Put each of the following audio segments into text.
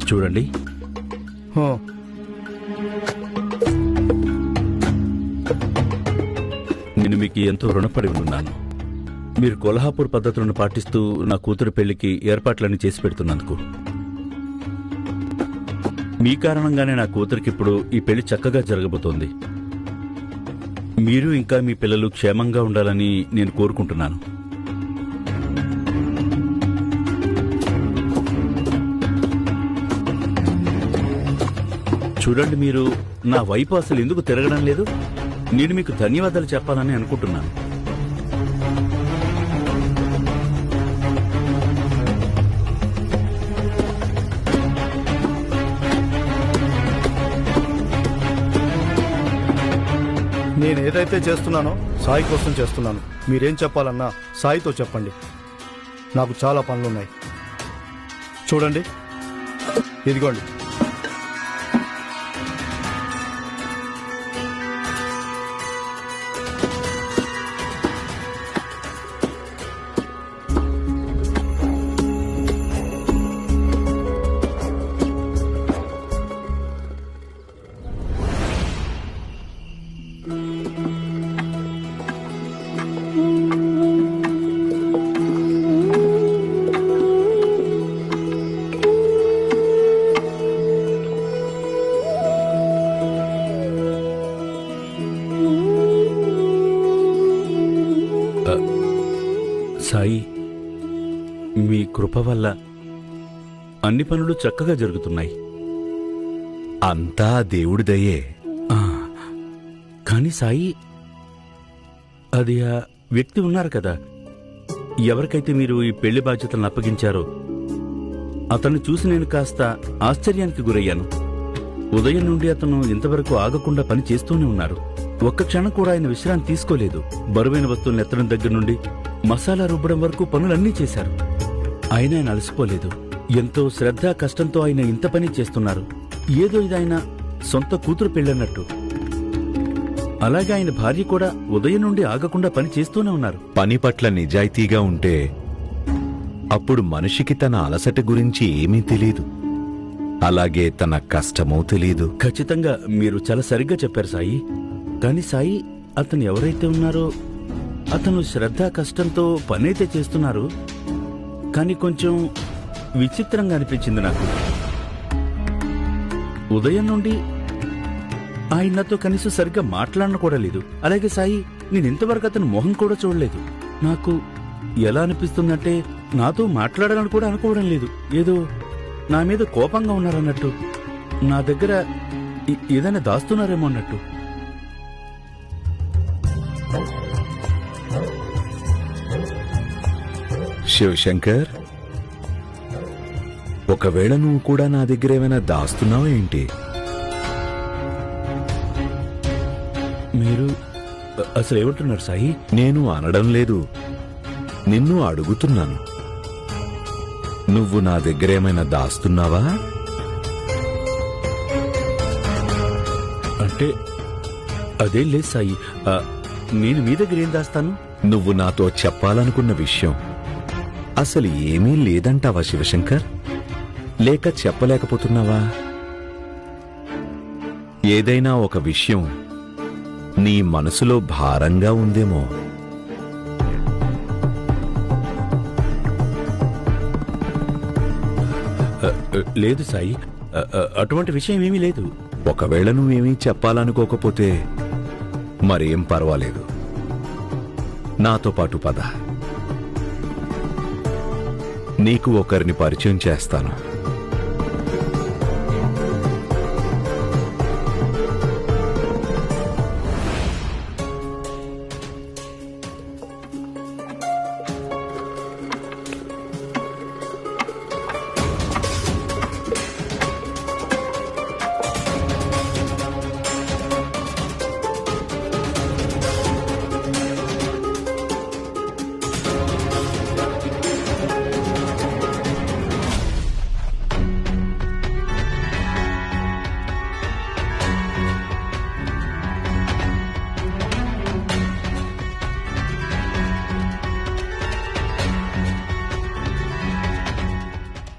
చూడండి, హో, నేను మీకు ఎంతో రుణపడి ఉన్నాను. మీరు కొల్హాపూర్ పద్ధతులను పాటిస్తూ నా కూతురు పెళ్లికి ఏర్పాట్లన్నీ చేసి పెడుతున్నందుకు. మీ కారణంగానే నా కూతురికి ఇప్పుడు ఈ పెళ్లి చక్కగా జరగబోతోంది. మీరు ఇంకా మీ పిల్లలు క్షేమంగా ఉండాలని నేను కోరుకుంటున్నాను. చూడండి, మీరు నా వైపు అసలు ఎందుకు తిరగడం లేదు? నేను మీకు ధన్యవాదాలు చెప్పాలని అనుకుంటున్నాను. నేను ఏదైతే చేస్తున్నానో సాయి కోసం చేస్తున్నాను. మీరేం చెప్పాలన్నా సాయితో చెప్పండి. నాకు చాలా పనులున్నాయి. చూడండి, ఇదిగోండి. సాయి, మీ కృప వల్ల అన్ని పనులు చక్కగా జరుగుతున్నాయి. అంతా దేవుడి దయే. కానీ సాయి, అది ఆ వ్యక్తి ఉన్నారు కదా, ఎవరికైతే మీరు ఈ పెళ్లి బాధ్యతలను అప్పగించారో అతన్ని చూసి నేను కాస్త ఆశ్చర్యానికి గురయ్యాను. ఉదయం నుండి అతను ఇంతవరకు ఆగకుండా పని చేస్తూనే ఉన్నారు. ఒక్క క్షణం కూడా ఆయన విశ్రాంతి తీసుకోలేదు. బరువైన వస్తువులను ఎత్తడం దగ్గర నుండి మసాలా రుబ్బడం వరకు పనులన్నీ చేశారు. ఆయన అలసిపోలేదు. ఎంతో శ్రద్ధ కష్టంతో ఆయన ఇంత పని చేస్తున్నారు. ఏదో ఇది ఆయన సొంత కూతురు పెళ్ళన్నట్టు. అలాగే ఆయన భార్య కూడా ఉదయం నుండి ఆగకుండా పని చేస్తూనే ఉన్నారు. పని పట్ల నిజాయితీగా ఉంటే అప్పుడు మనిషికి తన అలసట గురించి ఏమీ తెలీదు. అలాగే తన కష్టమో తెలీదు. ఖచ్చితంగా మీరు చాలా సరిగ్గా చెప్పారు సాయి. కానీ సాయి, అతను ఎవరైతే ఉన్నారో అతను శ్రద్ధ కష్టంతో పనైతే చేస్తున్నారు, కానీ కొంచెం విచిత్రంగా అనిపించింది నాకు. ఉదయం నుండి ఆయన నాతో కనీసం సరిగ్గా మాట్లాడను కూడా లేదు. అలాగే సాయి, నేను ఇంతవరకు అతను మొహం కూడా చూడలేదు. నాకు ఎలా అనిపిస్తుందంటే నాతో మాట్లాడాలని కూడా అనుకోవడం లేదు. ఏదో నా మీద కోపంగా ఉన్నారన్నట్టు, నా దగ్గర ఏదైనా దాస్తున్నారేమో అన్నట్టు. శివశంకర్, ఒకవేళ నువ్వు కూడా నా దగ్గర ఏమైనా దాస్తున్నావా ఏంటి? మీరు అసలు ఏమంటున్నారు సాయి? నేను అనడం లేదు, నిన్ను అడుగుతున్నాను. నువ్వు నా దగ్గర ఏమైనా దాస్తున్నావా? అంటే అదేం లేదు సాయి. నేను మీ దగ్గర ఏం దాస్తాను? నువ్వు నాతో చెప్పాలనుకున్న విషయం అసలు ఏమీ లేదంటావా శివశంకర్? లేక చెప్పలేకపోతున్నావా? ఏదైనా ఒక విషయం నీ మనసులో భారంగా ఉందేమో. లేదు సాయి, అటువంటి విషయం ఏమీ లేదు. ఒకవేళ నువ్వేమీ చెప్పాలనుకోకపోతే మరేం పర్వాలేదు, నాతో పాటు పద. నీకు ఒకరిని పరిచయం చేస్తాను.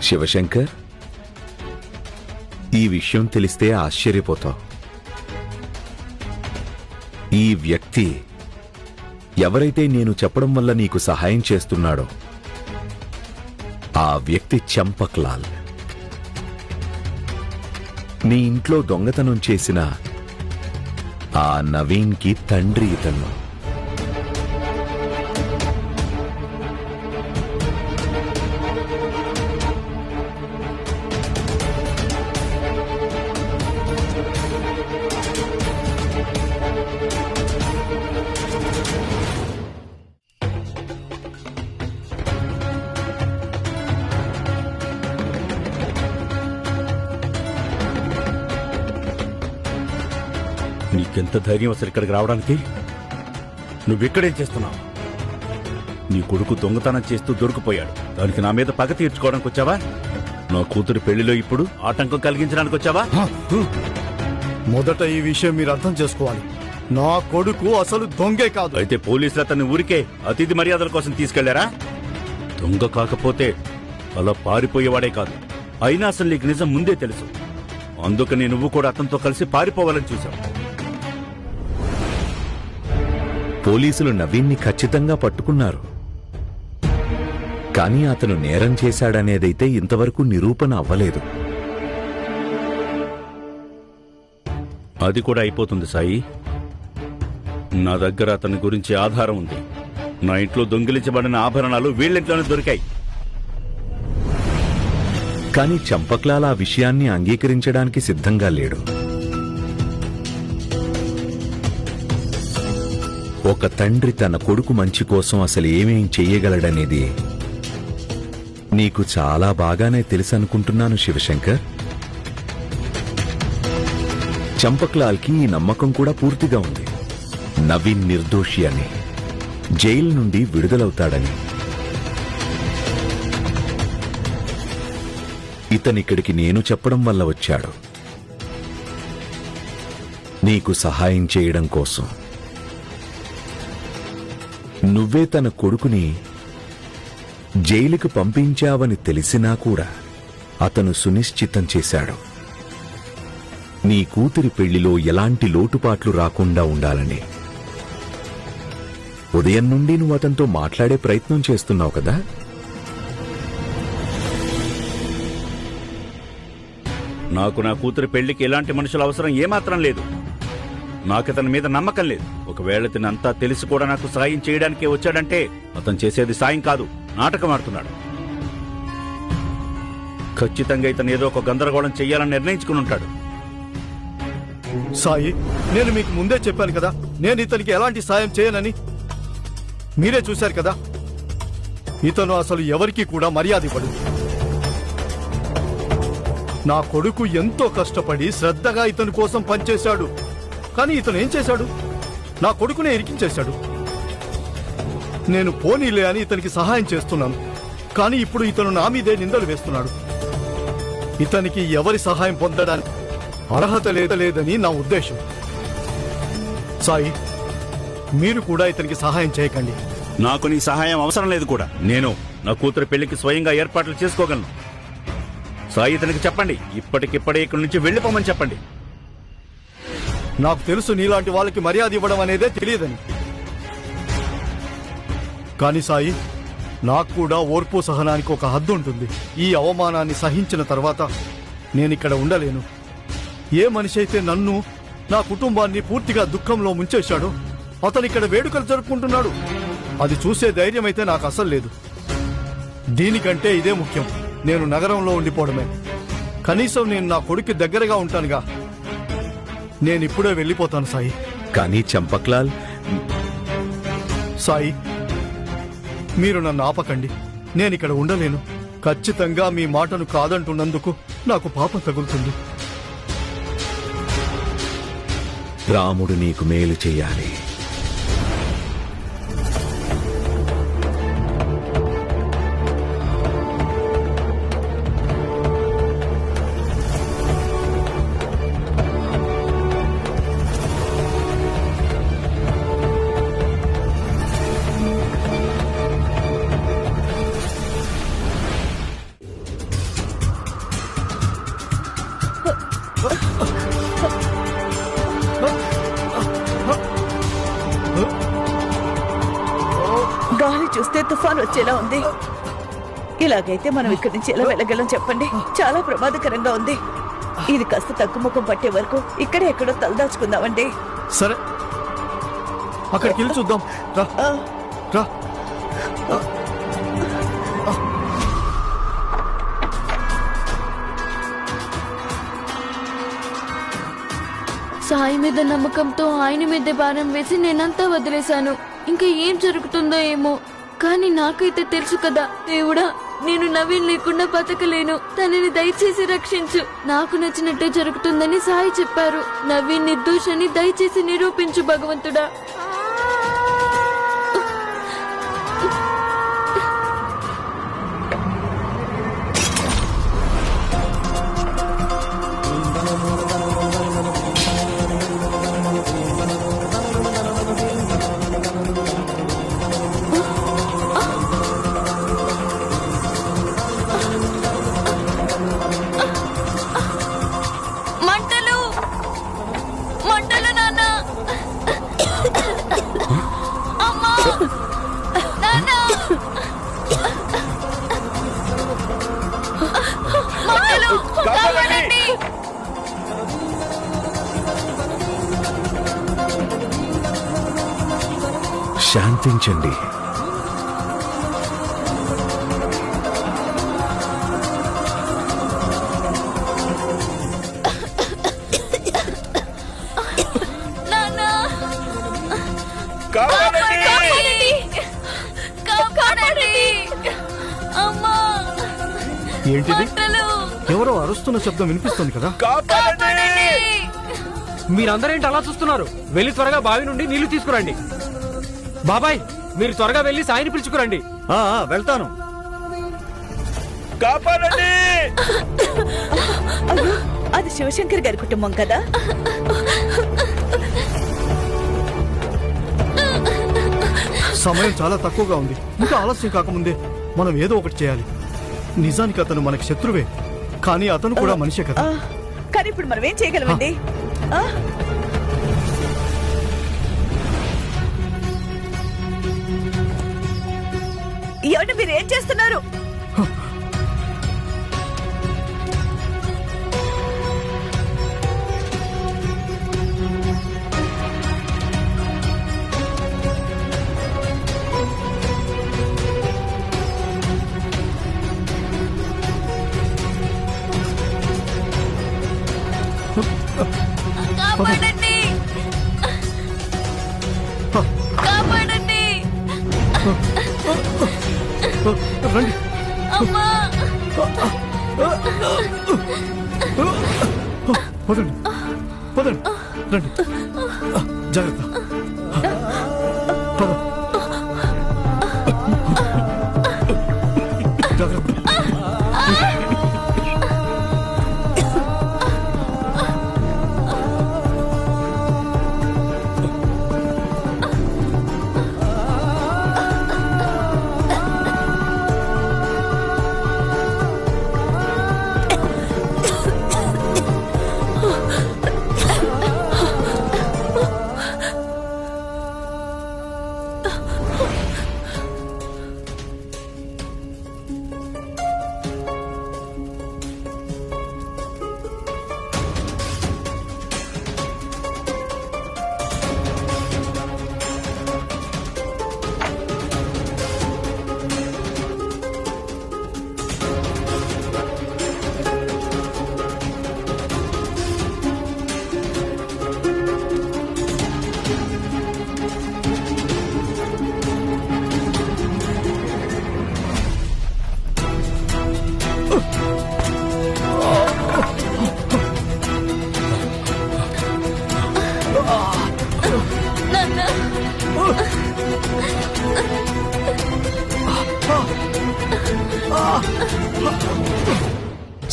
శివశంకర్, ఈ విషయం తెలిస్తే ఆశ్చర్యపోతావు. ఈ వ్యక్తి ఎవరైతే నేను చెప్పడం వల్ల నీకు సహాయం చేస్తున్నాడో ఆ వ్యక్తి చంపక్లాల్. నీ ఇంట్లో దొంగతనం చేసిన ఆ నవీన్కి తండ్రి ఇతను. నీకెంత ధైర్యం అసలు ఇక్కడికి రావడానికి? నువ్వెక్కడేం చేస్తున్నావు? నీ కొడుకు దొంగతనం చేస్తూ దొరికిపోయాడు. దానికి నా మీద పగ తీర్చుకోవడానికి వచ్చావా? నా కూతురు పెళ్లిలో ఇప్పుడు ఆటంకం కలిగించడానికి వచ్చావా? మొదట ఈ విషయం మీరు అర్థం చేసుకోవాలి. నా కొడుకు అసలు దొంగే కాదు. అయితే పోలీసులు అతన్ని ఊరికే అతిథి మర్యాదల కోసం తీసుకెళ్లారా? దొంగ కాకపోతే అలా పారిపోయేవాడే కాదు. అయినా అసలు నీకు నిజం ముందే తెలుసు. అందుకని నువ్వు కూడా అతనితో కలిసి పారిపోవాలని చూశావు. పోలీసులు నవీన్ని ఖచ్చితంగా పట్టుకున్నారు. కానీ అతను నేరం చేశాడనేదైతే ఇంతవరకు నిరూపణ అవ్వలేదు. అది కూడా అయిపోతుంది సాయి. నా దగ్గర అతని గురించి ఆధారం ఉంది. నా ఇంట్లో దొంగిలించబడిన ఆభరణాలు వీళ్ళింట్లోనే దొరికాయి. కానీ చంపక్లాల్ ఆ విషయాన్ని అంగీకరించడానికి సిద్ధంగా లేడు. ఒక తండ్రి తన కొడుకు మంచి కోసం అసలు ఏమేం చెయ్యగలడనేది నీకు చాలా బాగానే తెలుసనుకుంటున్నాను శివశంకర్. చంపక్లాల్కి ఈ నమ్మకం కూడా పూర్తిగా ఉంది. నవీన్ నిర్దోషి అని, జైలు నుండి విడుదలవుతాడని. ఇతనిక్కడికి నేను చెప్పడం వల్ల వచ్చాడు, నీకు సహాయం చేయడం కోసం. నువ్వే తన కొడుకుని జైలుకు పంపించావని తెలిసినా కూడా అతను సునిశ్చితం చేశాడు నీ కూతురి పెళ్లిలో ఎలాంటి లోటుపాట్లు రాకుండా ఉండాలని. ఉదయం నుండి నువ్వు అతనితో మాట్లాడే ప్రయత్నం చేస్తున్నావు కదా? నాకు నా కూతురి పెళ్లికి ఎలాంటి మనుషుల అవసరం ఏమాత్రం లేదు. నాకతని మీద నమ్మకం లేదు. ఒకవేళ తినంతా తెలిసి కూడా నాకు సాయం చేయడానికే వచ్చాడంటే అతను చేసేది సాయం కాదు, నాటకం ఆడుతున్నాడు. ఖచ్చితంగా ఇతను ఏదో ఒక గందరగోళం చెయ్యాలని నిర్ణయించుకుని ఉంటాడు. సాయి, నేను మీకు ముందే చెప్పాను కదా, నేను ఇతనికి ఎలాంటి సాయం చేయనని. మీరే చూశారు కదా, ఇతను అసలు ఎవరికీ కూడా మర్యాద ఇవ్వడు. నా కొడుకు ఎంతో కష్టపడి శ్రద్ధగా ఇతని కోసం పనిచేశాడు. కానీ ఇతను ఏం చేశాడు? నా కొడుకునే ఇరికించేశాడు. నేను పోనీలే అని ఇతనికి సహాయం చేస్తున్నాను, కానీ ఇప్పుడు ఇతను నా మీదే నిందలు వేస్తున్నాడు. ఇతనికి ఎవరి సహాయం పొందడానికి అర్హత లేదని నా ఉద్దేశం. సాయి, మీరు కూడా ఇతనికి సహాయం చేయకండి. నాకు నీ సహాయం అవసరం లేదు కూడా. నేను నా కూతురు పెళ్లికి స్వయంగా ఏర్పాట్లు చేసుకోగలను. సాయి, ఇతనికి చెప్పండి, ఇప్పటికిప్పుడే ఇక్కడి నుంచి వెళ్లిపోమని చెప్పండి. నాకు తెలుసు నీలాంటి వాళ్ళకి మర్యాద ఇవ్వడం అనేదే తెలియదని. కానీ సాయి, నాకు కూడా ఓర్పు సహనానికి ఒక హద్దు ఉంటుంది. ఈ అవమానాన్ని సహించిన తర్వాత నేనిక్కడ ఉండలేను. ఏ మనిషి అయితే నన్ను, నా కుటుంబాన్ని పూర్తిగా దుఃఖంలో ముంచేశాడో అతను ఇక్కడ వేడుకలు జరుపుకుంటున్నాడు. అది చూసే ధైర్యం అయితే నాకు అసలు లేదు. దీనికంటే ఇదే ముఖ్యం, నేను నగరంలో ఉండిపోవడమే. కనీసం నేను నా కొడుకు దగ్గరగా ఉంటానుగా. నేనిప్పుడే వెళ్ళిపోతాను సాయి. కానీ చంపక్లాల్, సాయి, మీరు నన్ను ఆపకండి. నేనిక్కడ ఉండలేను. ఖచ్చితంగా మీ మాటను కాదంటున్నందుకు నాకు పాపం తగులుతుంది. రాముడు నీకు మేలు చెయ్యాలి. గాలి చూస్తే తుఫాన్ వచ్చేలా ఉంది. ఇలాగైతే మనం ఇక్కడి నుంచి ఎలా వెళ్ళగలం చెప్పండి? చాలా ప్రమాదకరంగా ఉంది. ఇది కాస్త తగ్గుముఖం పట్టే వరకు ఇక్కడే ఎక్కడో తలదాచుకుందామండి. సరే, అక్కడికి వెళ్ళి చూద్దాం. రా ఆ, రా. సాయి మీద నమ్మకంతో ఆయన మీద భారం వేసి నేనంతా వదిలేశాను. ఇంకా ఏం జరుగుతుందో ఏమో, కానీ నాకైతే తెలుసు కదా దేవుడా, నేను నవీన్ లేకుండా బతకలేను. తనని దయచేసి రక్షించు. నాకు నచ్చినట్టే జరుగుతుందని సాయి చెప్పారు. నవీన్ నిర్దోషని దయచేసి నిరూపించు భగవంతుడా. మంటలు మంటలు నాన్న, అమ్మా, నాన్న, మంటలు, కాపాడండి. శాంతించండి. నాన్న, కాపాడండి, కాపాడండి. అమ్మా, ఏంటిది? మంటలు, ఎవరో అరుస్తున్న శబ్దం వినిపిస్తుంది కదా. కాపాడండి. మీరందరేంటి అలా చూస్తున్నారు? వెళ్ళి త్వరగా బావి నుండి నీళ్లు తీసుకురండి. బాబాయ్, మీరు త్వరగా వెళ్ళి సాయిని పిలుచుకురండి. వెళ్తాను. అయ్యో, అది శివశంకర్ గారి కుటుంబం కదా. సమయం చాలా తక్కువగా ఉంది. ఇంకా ఆలస్యం కాకముందే మనం ఏదో ఒకటి చేయాలి. నిజానికి అతను మనకి శత్రువే, కానీ అతను కూడా మనిషే కదా. ఆ, కానీ ఇప్పుడు మనం ఏం చేయగలమండి? ఆ? ఏమండి, మీరు ఏం చేస్తున్నారు? కాపాడండి, కాపాడండి. రండి. అమ్మా, పదండి, పదండి, రండి. జాగ్రత్త. పద. జాగ్రత్త.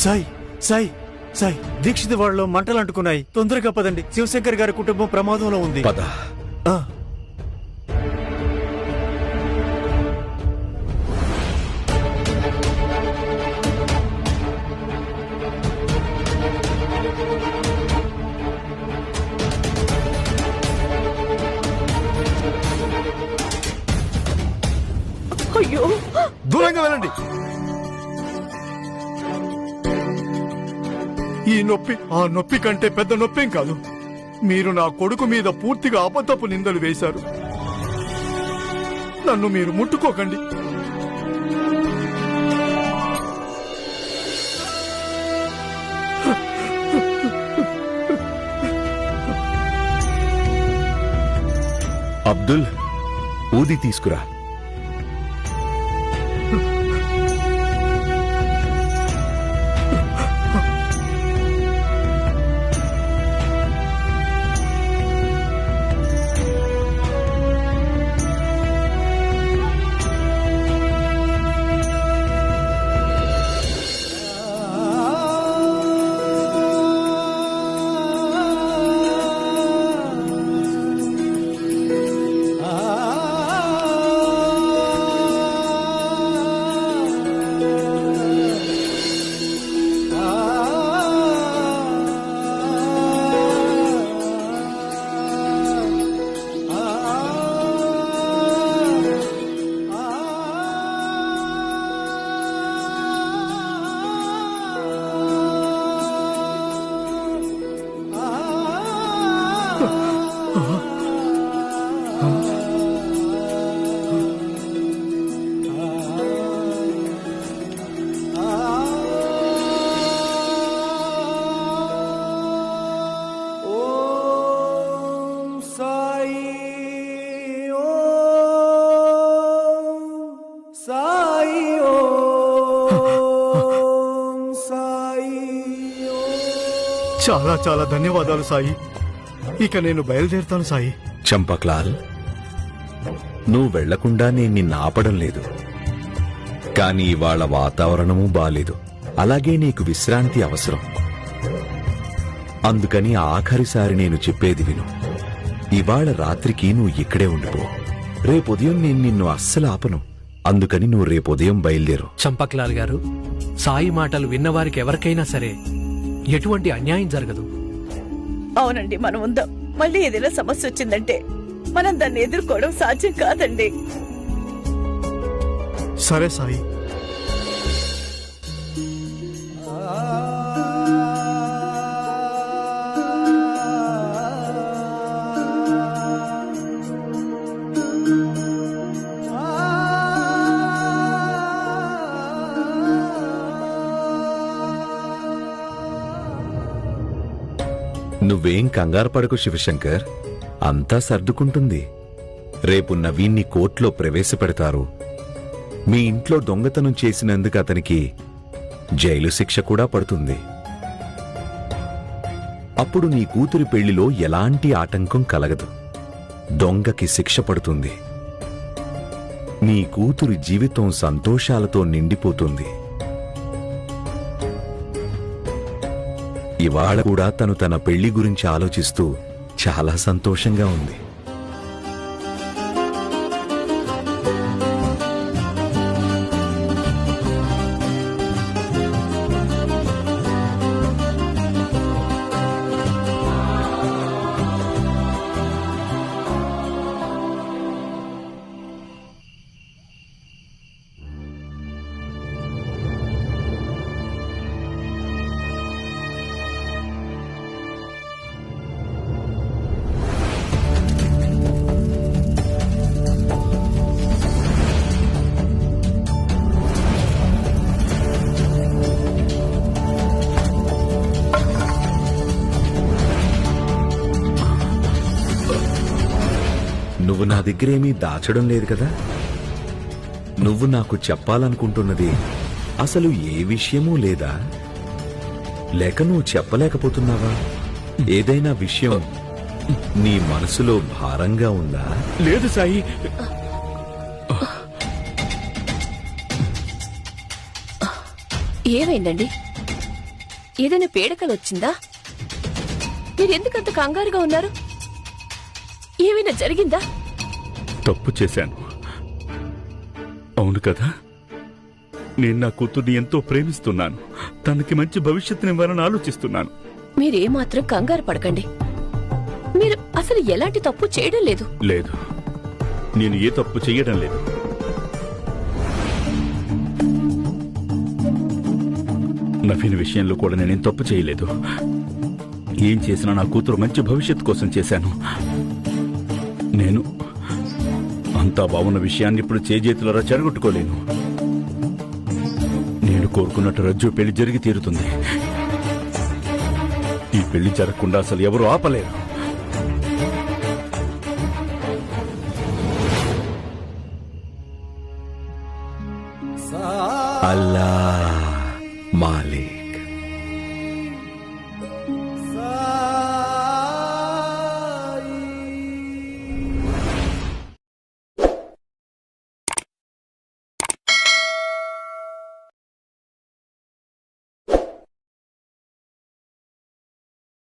సాయి సాయి సాయి దీక్షిత్ వాళ్ళలో మంటలు అంటుకున్నాయి. తొందరగా పదండి. శివశంకర్ గారి కుటుంబం ప్రమాదంలో ఉంది. పద. ఆ, ఈ నొప్పి ఆ నొప్పి కంటే పెద్ద నొప్పేం కాదు. మీరు నా కొడుకు మీద పూర్తిగా అబద్ధపు నిందలు వేశారు. నన్ను మీరు ముట్టుకోకండి. అబ్దుల్, ఊది తీసుకురా. చాలా చాలా ధన్యవాదాలు సాయి. ఇక నేను బయలుదేరుతాను సాయి. చంపక్లాల్, నువ్వు వెళ్లకుండా నేను నిన్ను ఆపడం లేదు. కాని ఇవాళ వాతావరణము బాలేదు. అలాగే నీకు విశ్రాంతి అవసరం. అందుకని ఆఖరిసారి నేను చెప్పేది విను. ఇవాళ రాత్రికి నువ్వు ఇక్కడే ఉండిపో. రేపుదయం నేను నిన్ను అస్సలు ఆపను. అందుకని నువ్వు రేపుదయం బయలుదేరు. చంపక్లాల్ గారు, సాయి మాటలు విన్నవారికి ఎవరికైనా సరే ఎటువంటి అన్యాయం జరగదు. అవునండి, మనం ఉందాం. మళ్ళీ ఏదైనా సమస్య వచ్చిందంటే మనం దాన్ని ఎదుర్కోవడం సాధ్యం కాదండి. సరే సాయి. నువ్వేం కంగారు పడకు శివశంకర్, అంతా సర్దుకుంటుంది. రేపు నవీన్ని కోర్టులో ప్రవేశపెడతారు. మీ ఇంట్లో దొంగతనం చేసినందుకు అతనికి జైలు శిక్ష కూడా పడుతుంది. అప్పుడు నీ కూతురి పెళ్లిలో ఎలాంటి ఆటంకం కలగదు. దొంగకి శిక్ష పడుతుంది. నీ కూతురి జీవితం సంతోషాలతో నిండిపోతుంది. ఇవాళ కూడా తను తన పెళ్లి గురించి ఆలోచిస్తూ చాలా సంతోషంగా ఉంది. నువ్వు నా దగ్గరేమీ దాచడం లేదు కదా? నువ్వు నాకు చెప్పాలనుకుంటున్నది అసలు ఏ విషయమూ లేదా? లేక నువ్వు చెప్పలేకపోతున్నావా? ఏదైనా విషయం నీ మనసులో భారంగా ఉందా? లేదు సాయి. ఏమైందండి? ఏదైనా పీడకలు వచ్చిందా? మీరెందుకంత కంగారుగా ఉన్నారు? ఏమైనా జరిగిందా? తప్పు చేశాను. అవును కదా, నేను నా కూతుర్ని ఎంతో ప్రేమిస్తున్నాను. తనకి మంచి భవిష్యత్తునివ్వాలని ఆలోచిస్తున్నాను. మీరేమాత్రం కంగారు పడకండి. మీరు అసలు ఎలాంటి తప్పు చేయడం లేదు. లేదు, నేను ఏ తప్పు చెయ్యడం లేదు. నవీన్ విషయంలో కూడా నేనేం తప్పు చేయలేదు. ఏం చేసినా నా కూతురు మంచి భవిష్యత్తు కోసం చేశాను. నేను అంతా బాగున్న విషయాన్ని ఇప్పుడు చేజేతులరా చెడగొట్టుకోలేను. నేను కోరుకున్నట్టు రజ్జు పెళ్లి జరిగి తీరుతుంది. ఈ పెళ్లి జరగకుండా అసలు ఎవరు ఆపలేరు. అల్లా